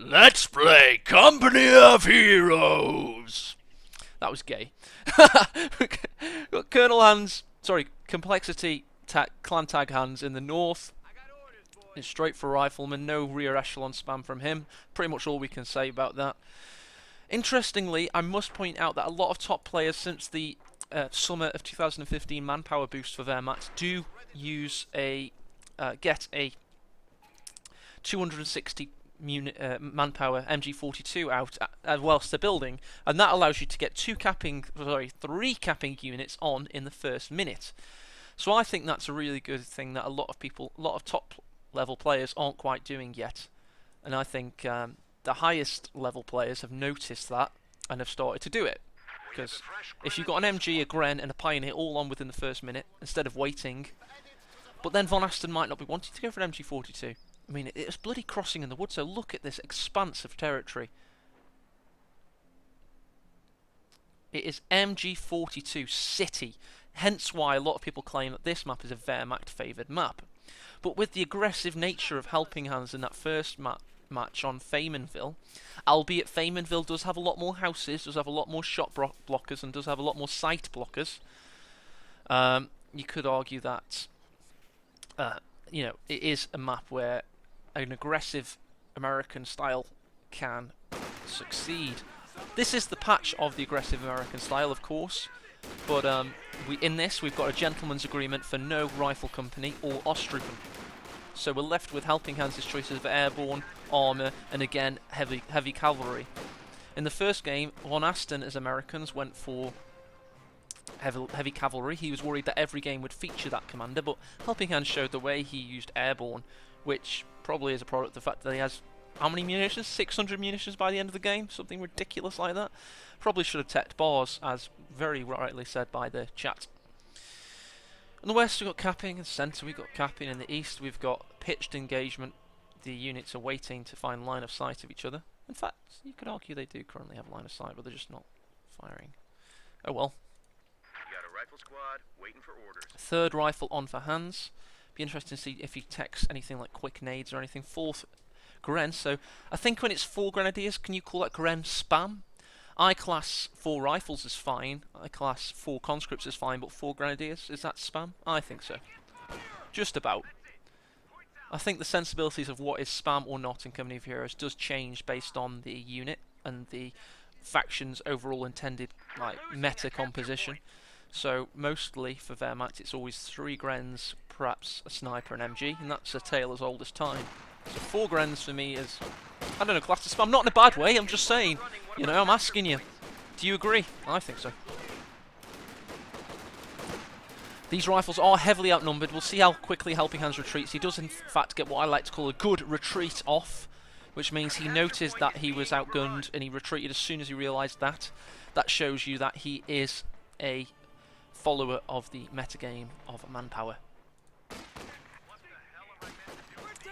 Let's play Company of Heroes. That was gay. Got Colonel Hans, sorry, Complexity Clan Tag Hans in the north. It's straight for Rifleman, no rear echelon spam from him. Pretty much all we can say about that. Interestingly, I must point out that a lot of top players since the summer of 2015 manpower boost for Wehrmacht do use get a 260 manpower MG42 out whilst they're building, and that allows you to get three capping units on in the first minute. So I think that's a really good thing that a lot of top level players aren't quite doing yet, and I think the highest level players have noticed that and have started to do it. Because if you've got an MG, a Gren, and a Pioneer all on within the first minute instead of waiting, but then VonAsten might not be wanting to go for an MG42. I mean, it was bloody crossing in the woods, so look at this expanse of territory. It is MG42 City, hence why a lot of people claim that this map is a Wehrmacht favoured map. But with the aggressive nature of Helping Hands in that first match on Faymanville, albeit Faymanville does have a lot more houses, does have a lot more shot blockers, and does have a lot more sight blockers, you could argue that you know, it is a map where an aggressive American style can succeed. This is the patch of the aggressive American style, of course, but we've got a gentleman's agreement for no rifle company or Ostruppen. So we're left with Helping Hands' choices of airborne, armour, and again heavy cavalry. In the first game, VonAsten as Americans went for heavy cavalry. He was worried that every game would feature that commander, but Helping Hands showed the way. He used airborne, which probably is a product of the fact that he has how many munitions? 600 munitions by the end of the game? Something ridiculous like that. Probably should have teched bars, as very rightly said by the chat. In the west we've got capping, in the centre we've got capping, in the east we've got pitched engagement. The units are waiting to find line of sight of each other. In fact, you could argue they do currently have line of sight, but they're just not firing. Oh well. Got a rifle squad waiting for orders. Third rifle on for Hans. Be interesting to see if he techs anything like quick nades or anything. Fourth Gren. So I think when it's 4 grenadiers, can you call that Gren spam? I class 4 rifles as fine. I class 4 conscripts as fine, but 4 grenadiers, is that spam? I think so. Just about. I think the sensibilities of what is spam or not in Company of Heroes does change based on the unit and the faction's overall intended meta composition. So mostly for Wehrmacht it's always 3 Grens, perhaps a sniper and MG, and that's a tale as old as time. So 4 Grens for me is, I don't know, class as spam. Not in a bad way, I'm just saying. You know, I'm asking you. Do you agree? I think so. These rifles are heavily outnumbered. We'll see how quickly Helping Hands retreats. He does in fact get what I like to call a good retreat off, which means he noticed that he was outgunned and he retreated as soon as he realised that. That shows you that he is a follower of the metagame of manpower.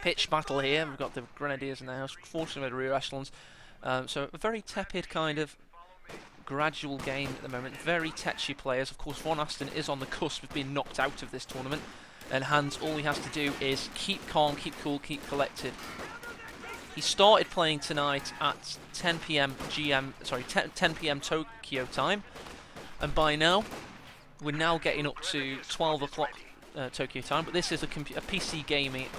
Pitch battle here. We've got the Grenadiers in the house, forcing with the rear echelons. So a very tepid kind of gradual game at the moment. Very tetchy players. Of course, VonAsten is on the cusp of being knocked out of this tournament, and Hans, all he has to do is keep calm, keep cool, keep collected. He started playing tonight at 10 PM 10 PM Tokyo time, and by now we're now getting up to 12 o'clock Tokyo time. But this is a PC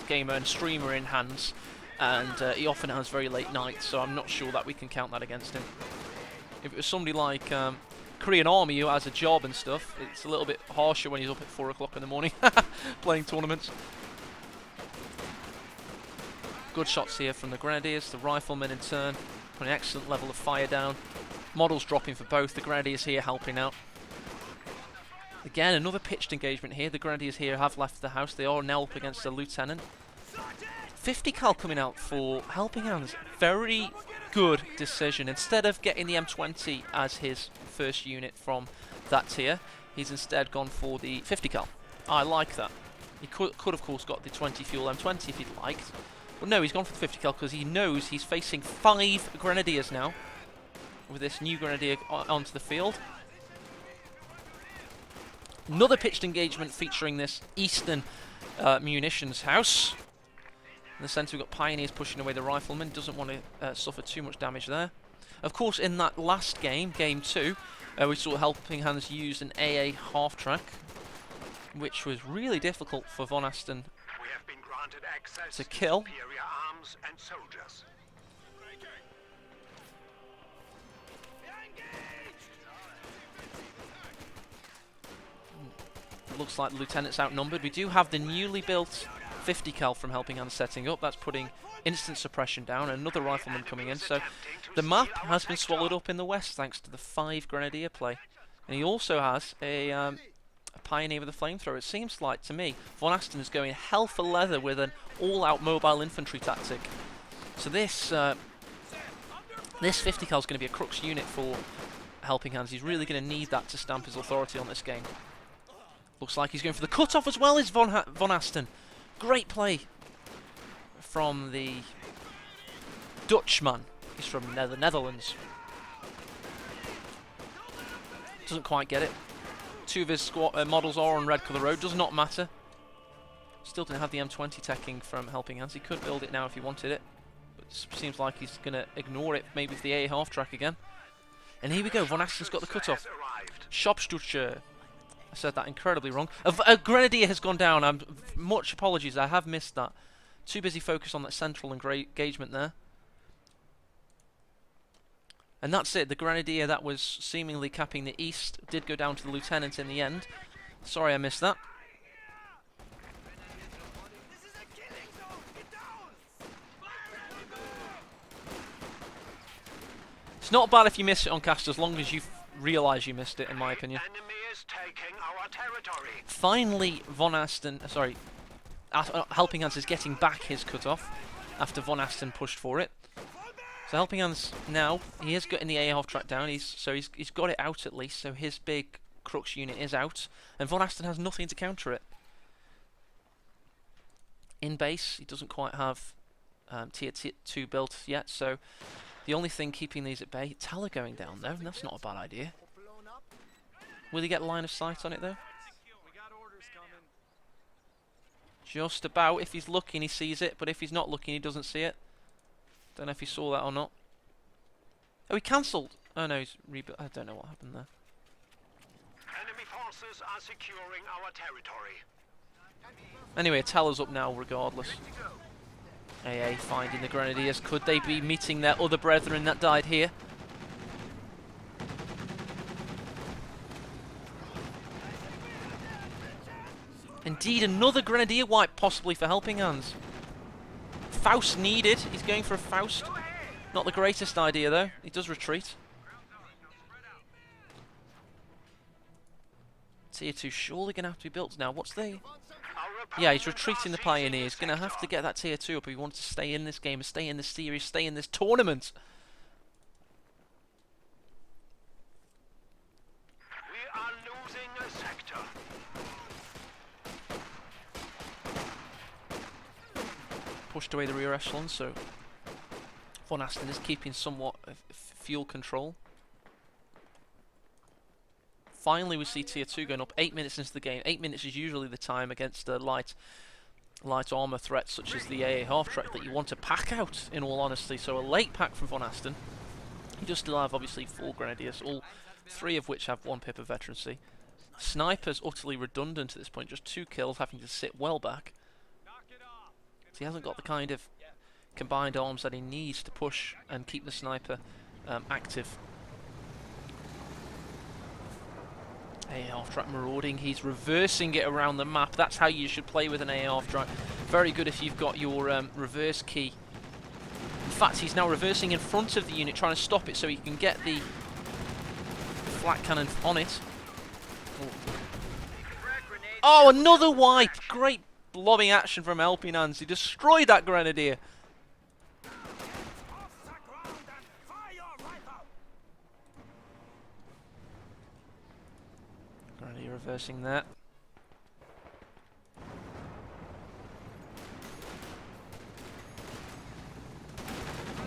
gamer and streamer in Hans, and he often has very late nights, so I'm not sure that we can count that against him. If it was somebody like Korean Army who has a job and stuff, it's a little bit harsher when he's up at 4 o'clock in the morning playing tournaments. Good shots here from the Grenadiers. The Riflemen in turn put an excellent level of fire down. Models dropping for both. The Grenadiers here helping out. Again, another pitched engagement here. The Grenadiers here have left the house. They are now up against a Lieutenant. 50 cal coming out for Helping Hands. Very good decision. Instead of getting the M20 as his first unit from that tier, he's instead gone for the 50 cal. I like that. He could of course got the 20 fuel M20 if he'd liked. But no, he's gone for the 50 cal because he knows he's facing 5 Grenadiers now with this new Grenadier onto the field. Another pitched engagement featuring this Eastern munitions house. In the centre we've got Pioneers pushing away the Riflemen. Doesn't want to suffer too much damage there. Of course, in that last game, Game 2, we saw Helping Hands use an AA half-track, which was really difficult for VonAsten to kill. Arms and soldiers. Looks like the Lieutenant's outnumbered. We do have the newly built 50 cal from Helping Hands setting up. That's putting instant suppression down. Another Rifleman coming in. So the map has been swallowed up in the west thanks to the 5 Grenadier play. And he also has a Pioneer with a flamethrower. It seems like, to me, VonAsten is going hell for leather with an all-out mobile infantry tactic. So this 50 cal is going to be a crux unit for Helping Hands. He's really going to need that to stamp his authority on this game. Looks like he's going for the cut-off as well as VonAsten. Great play from the Dutchman. He's from the Netherlands. Doesn't quite get it. 2 of his models are on red colour road. Does not matter. Still didn't have the M20 teching from Helping Hands. He could build it now if he wanted it. But it seems like he's going to ignore it. Maybe for the A half-track again. And here we go. VonAsten's got the cut-off. Shopstutcher. I said that incredibly wrong. A Grenadier has gone down. Much apologies, I have missed that. Too busy focused on that central engagement there. And that's it. The Grenadier that was seemingly capping the east did go down to the Lieutenant in the end. Sorry I missed that. It's not bad if you miss it on cast, as long as you realise you missed it, in my opinion. Taking our territory. Finally, Helping Hands is getting back his cut-off after VonAsten pushed for it. So Helping Hands now, he is getting the A half-track down, he's got it out at least, so his big crux unit is out, and VonAsten has nothing to counter it. In base, he doesn't quite have tier 2 built yet, so the only thing keeping these at bay, Tala going down though, and that's not a bad idea. Will he get line of sight on it though? Just about. If he's looking, he sees it, but if he's not looking, he doesn't see it. Don't know if he saw that or not. Oh, he cancelled. Oh no, he's rebuilt. I don't know what happened there. Enemy forces are securing our territory. Anyway, Tala's up now regardless. AA finding the Grenadiers. Could they be meeting their other brethren that died here? Indeed, another Grenadier wipe, possibly for Helping Hands. Faust needed. He's going for a Faust. Not the greatest idea, though. He does retreat. Tier 2 surely going to have to be built now. What's the... Yeah, he's retreating the Pioneer. He's going to have to get that Tier 2 up if he wants to stay in this game, stay in this series, stay in this tournament. We are losing a sector. Pushed away the rear echelon, so VonAsten is keeping somewhat of fuel control. Finally, we see Tier 2 going up 8 minutes into the game. 8 minutes is usually the time against light armour threats such as the AA half-track that you want to pack out, in all honesty. So a late pack from VonAsten. He does still have, obviously, 4 Grenadiers, all 3 of which have 1 pip of veterancy. Sniper's utterly redundant at this point, just 2 kills, having to sit well back. He hasn't got the kind of combined arms that he needs to push and keep the sniper active. A half-track marauding, he's reversing it around the map. That's how you should play with an A half-track. Very good if you've got your reverse key. In fact, he's now reversing in front of the unit, trying to stop it so he can get the flat cannon on it. Oh, another wipe! Great lobbing action from Helping Hands. He destroyed that Grenadier. Grenadier reversing that.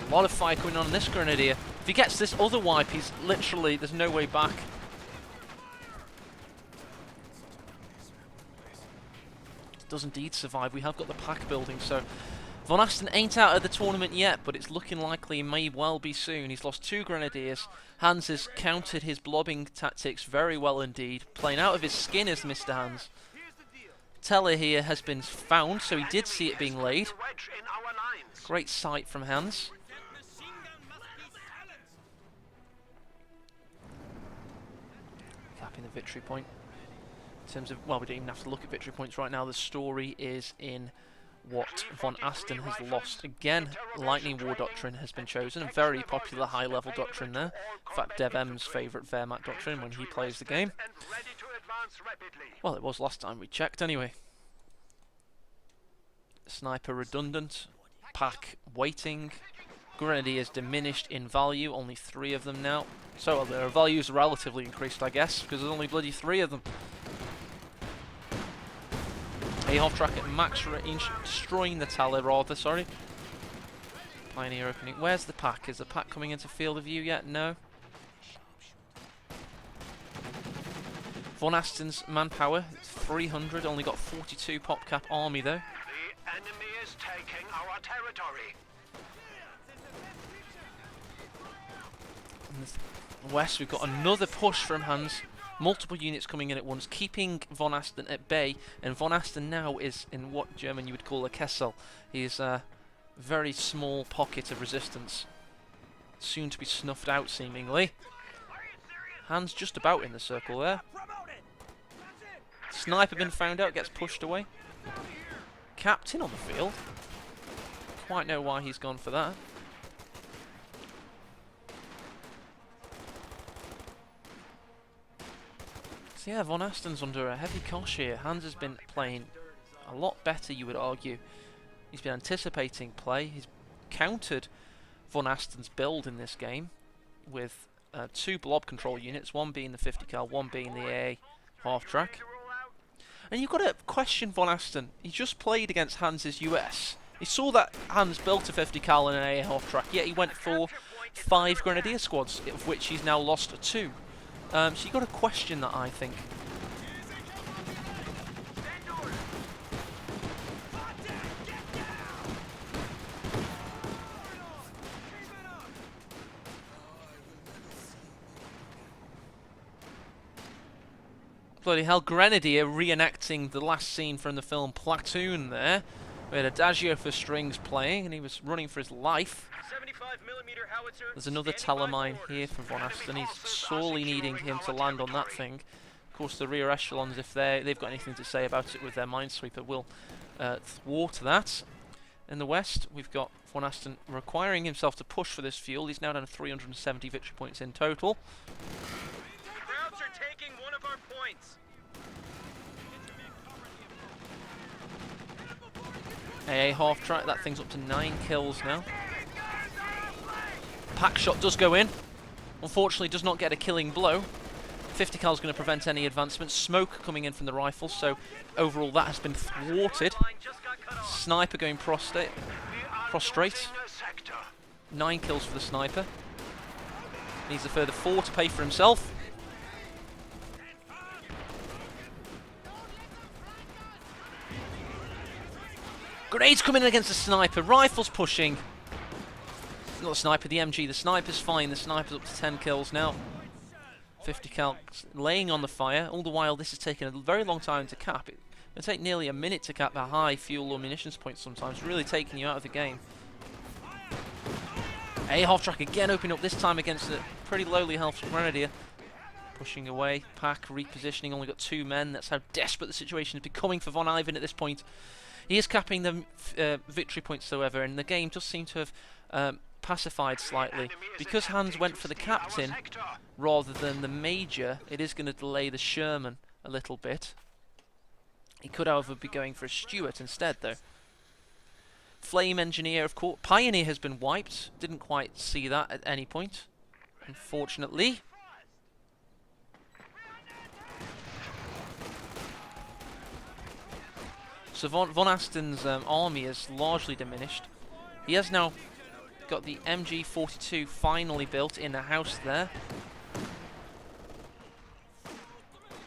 A lot of fire going on in this Grenadier. If he gets this other wipe, he's literally, there's no way back. Does indeed survive. We have got the pack building, so VonAsten ain't out of the tournament yet, but it's looking likely he may well be soon. He's lost 2 Grenadiers. Hans has countered his blobbing tactics very well indeed. Playing out of his skin is Mr. Hans. Teller here has been found, so he did see it being laid. Great sight from Hans. Capping the victory point. In terms of, well, we don't even have to look at victory points right now. The story is in what VonAsten has lost. Again, Lightning War Doctrine has been chosen. A very popular high-level doctrine there. In fact, Dev M's favourite Wehrmacht doctrine when he plays the game. Well, it was last time we checked anyway. Sniper redundant. Pack waiting. Grenadiers diminished in value. Only 3 of them now. So their values are relatively increased, I guess, because there's only bloody 3 of them. A half-track at max range, destroying the Tala rather, sorry. Pioneer opening. Where's the pack? Is the pack coming into field of view yet? No. VonAsten's manpower, 300, only got 42 PopCap army though. The enemy is taking our territory. In the west, we've got another push from Hans. Multiple units coming in at once, keeping VonAsten at bay, and VonAsten now is in what German you would call a Kessel. He is a very small pocket of resistance, soon to be snuffed out seemingly. Hans just about in the circle there. Sniper been found out, gets pushed away. Captain on the field. Quite know why he's gone for that. So yeah, VonAsten's under a heavy cosh here. Hans has been playing a lot better, you would argue. He's been anticipating play. He's countered VonAsten's build in this game with 2 blob control units, one being the 50 cal, one being the AA half-track. And you've got to question VonAsten. He just played against Hans's US. He saw that Hans built a 50 cal and an AA half-track, yet he went for 5 Grenadier squads, of which he's now lost 2. So you've got to question that, I think. Bloody hell, Grenadier reenacting the last scene from the film Platoon there. We had Adagio for strings playing, and he was running for his life. There's another Talamine here from VonAsten. He's sorely needing him to land on that thing. Of course, the rear echelons, if they've got anything to say about it with their Minesweeper, will thwart that. In the west, we've got VonAsten requiring himself to push for this fuel. He's now down to 370 victory points in total. Crowds are taking one of our points. AA half-track, that thing's up to 9 kills now. Pack shot does go in. Unfortunately, does not get a killing blow. 50 cal is going to prevent any advancement. Smoke coming in from the rifles, so overall that has been thwarted. Sniper going prostrate. 9 kills for the sniper. Needs a further 4 to pay for himself. Grenades coming in against the sniper. Rifles pushing. Not the sniper, the MG. The sniper's fine. The sniper's up to 10 kills now. 50 cal laying on the fire. All the while, this has taken a very long time to cap. It will take nearly a minute to cap a high fuel or munitions point sometimes, really taking you out of the game. A half-track again opening up, this time against a pretty lowly health Grenadier. Pushing away. Pack repositioning. Only got 2 men. That's how desperate the situation is becoming for Von Ivan at this point. He is capping the victory points, however, and the game does seem to have pacified slightly. Because Hans went for the captain rather than the major, it is going to delay the Sherman a little bit. He could, however, be going for a Stuart instead, though. Flame Engineer, of course. Pioneer has been wiped. Didn't quite see that at any point, unfortunately. So VonAsten's army is largely diminished. He has now got the MG42 finally built in a house there.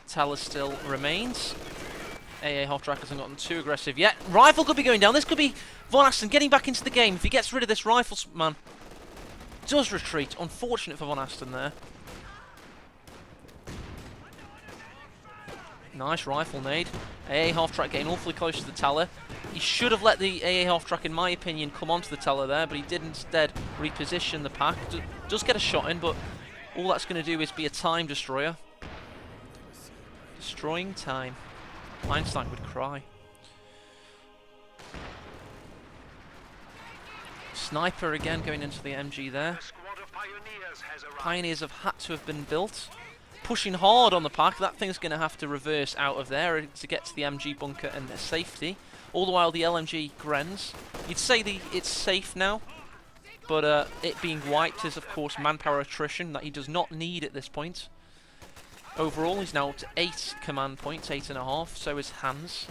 Talus still remains. AA half-track hasn't gotten too aggressive yet. Rifle could be going down. This could be VonAsten getting back into the game. If he gets rid of this rifleman, does retreat. Unfortunate for VonAsten there. Nice rifle nade. AA half-track getting awfully close to the tower. He should have let the AA half-track, in my opinion, come onto the tower there, but he did instead reposition the pack. Does get a shot in, but all that's going to do is be a time destroyer. Destroying time. Einstein would cry. Sniper again going into the MG there. Pioneers have had to have been built. Pushing hard on the pack. That thing's going to have to reverse out of there to get to the MG bunker and safety. All the while the LMG grens. You'd say it's safe now, but it being wiped is of course manpower attrition that he does not need at this point. Overall he's now up to 8 command points, 8.5, so is Hans.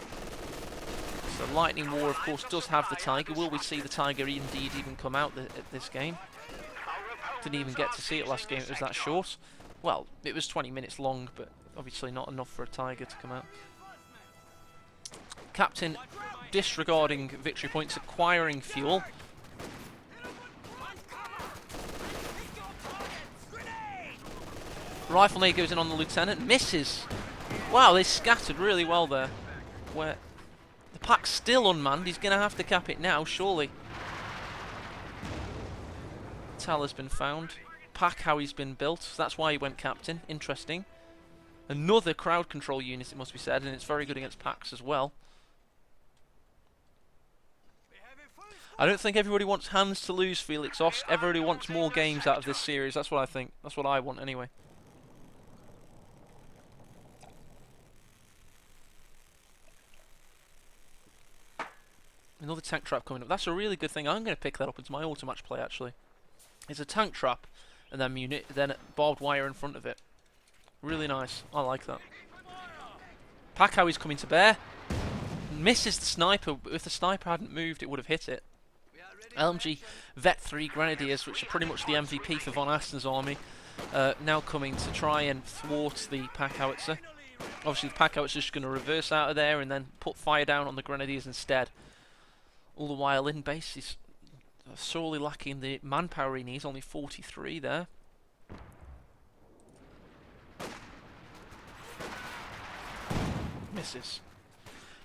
So Lightning War of course does have the Tiger. Will we see the Tiger indeed even come out at this game? Didn't even get to see it last game, it was that short. Well, it was 20 minutes long, but obviously not enough for a Tiger to come out. Captain disregarding victory points, acquiring fuel. Rifle nade goes in on the lieutenant, misses. Wow, they scattered really well there. Where the pack's still unmanned, he's going to have to cap it now, surely. Tal's been found. Pack how he's been built, so that's why he went captain. Interesting. Another crowd control unit, it must be said, and it's very good against packs as well. I don't think everybody wants Hans to lose, Felix Osk. Everybody wants more games out of this series. That's what I think. That's what I want anyway. Another tank trap coming up. That's a really good thing. I'm going to pick that up into my auto-match play, actually. It's a tank trap, and then barbed wire in front of it. Really nice. I like that. Pack is coming to bear. Misses the sniper. If the sniper hadn't moved, it would have hit it. LMG Vet 3 Grenadiers, which are pretty much the MVP for VonAsten's army, now coming to try and thwart the pack howitzer. Obviously the pack howitzer is just going to reverse out of there and then put fire down on the Grenadiers instead. All the while in base he's sorely lacking the manpower he needs, only 43 there. Misses.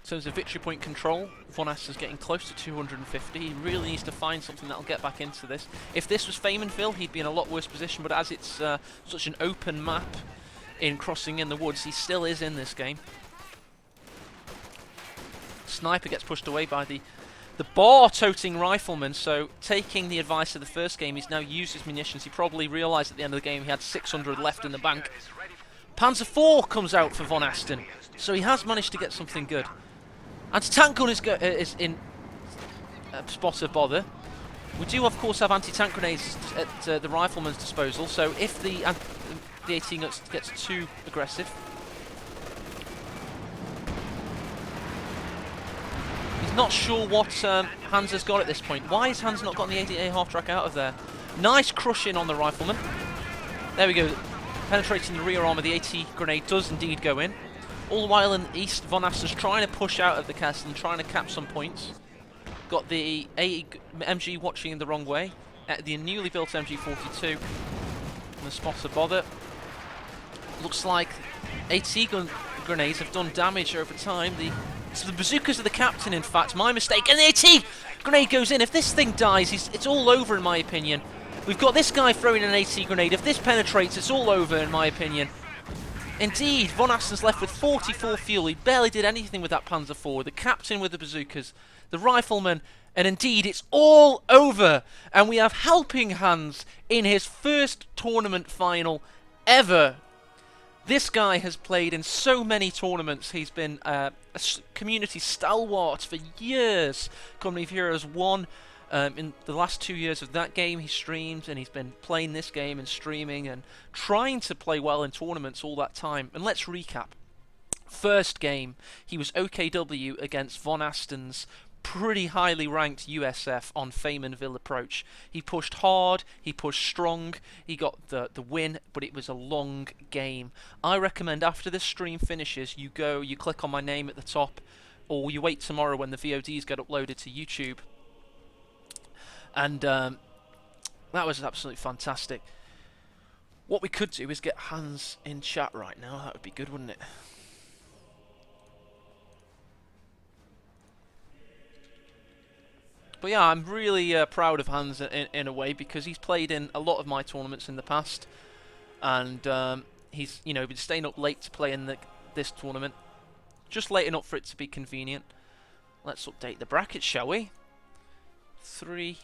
In terms of victory point control, VonAsten's getting close to 250. He really needs to find something that'll get back into this. If this was Famenville, he'd be in a lot worse position, but as it's such an open map in Crossing in the Woods, he still is in this game. Sniper gets pushed away by the bar-toting rifleman, so taking the advice of the first game, he's now used his munitions. He probably realised at the end of the game he had 600 left in the bank. Panzer IV comes out for VonAsten, so he has managed to get something good. Anti-tank gun is in spot of bother. We do, of course, have anti-tank grenades at the rifleman's disposal, so if the 18 gets too aggressive, he's not sure what Hans has got at this point. Why has Hans not gotten the 80A half-track out of there? Nice crush-in on the rifleman. There we go. Penetrating the rear arm of the AT grenade does indeed go in. All the while in the east, VonAsten's trying to push out of the castle and trying to cap some points. Got the MG watching in the wrong way. The newly built MG42 in the spot of bother. Looks like AT grenades have done damage over time. So the bazookas are the captain, in fact. My mistake. And the AT grenade goes in. If this thing dies, it's all over, in my opinion. We've got this guy throwing an AT grenade. If this penetrates, it's all over, in my opinion. Indeed, VonAsten's left with 44 fuel. He barely did anything with that Panzer IV. The captain with the bazookas, the rifleman, and indeed, it's all over. And we have Helping Hands in his first tournament final ever. This guy has played in so many tournaments. He's been a community stalwart for years. Company of Heroes won. In the last 2 years of that game, he streamed, and he's been playing this game and streaming and trying to play well in tournaments all that time. And let's recap. First game, he was OKW against VonAsten's pretty highly ranked USF on Feymanville approach. He pushed hard, he pushed strong, he got the win, but it was a long game. I recommend after this stream finishes, you click on my name at the top, or you wait tomorrow when the VODs get uploaded to YouTube. And that was absolutely fantastic. What we could do is get Hans in chat right now. That would be good, wouldn't it? But yeah, I'm really proud of Hans in a way, because he's played in a lot of my tournaments in the past, and he's been staying up late to play in this tournament, just late enough for it to be convenient. Let's update the bracket, shall we? 3-0.